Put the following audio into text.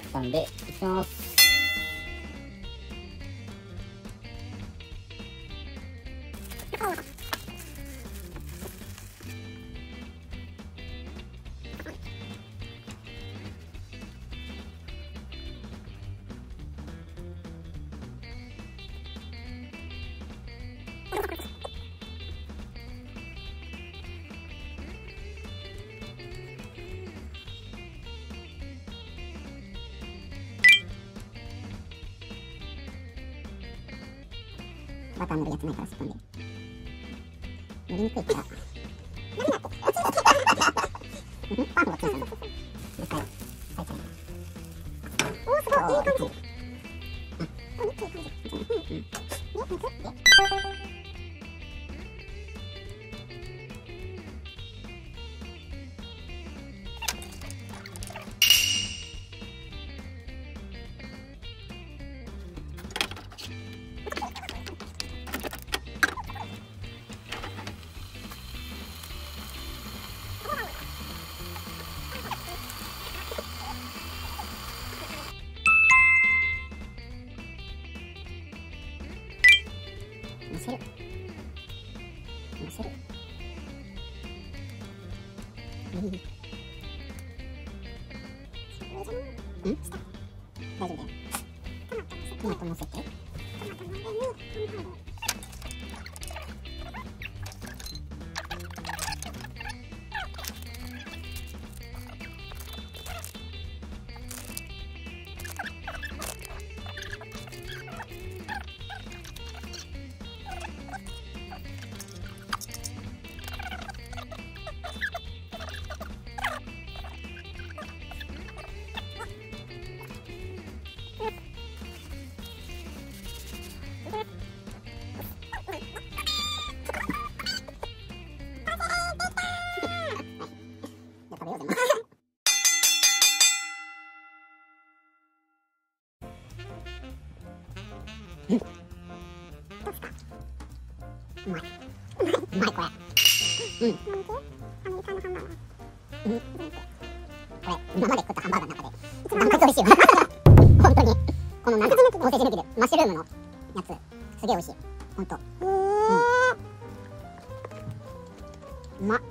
ったんでいきます。バター塗るやつないからスプーンで塗りにくいからパンがついたんだ。実際最初におーすごいいい感じ。お肉いい感じ。乗せる乗せるうん？大丈夫だよ。トマト乗せて。うん。どうですか？うまい。うまいこれ。うん。アメリカのハンバーガー。うん。これ今まで食ったハンバーガーの中でダントツ美味しいわ。本当にこのなんかソーセージ抜きでマッシュルームのやつすげえ美味しい。本当。うまっ。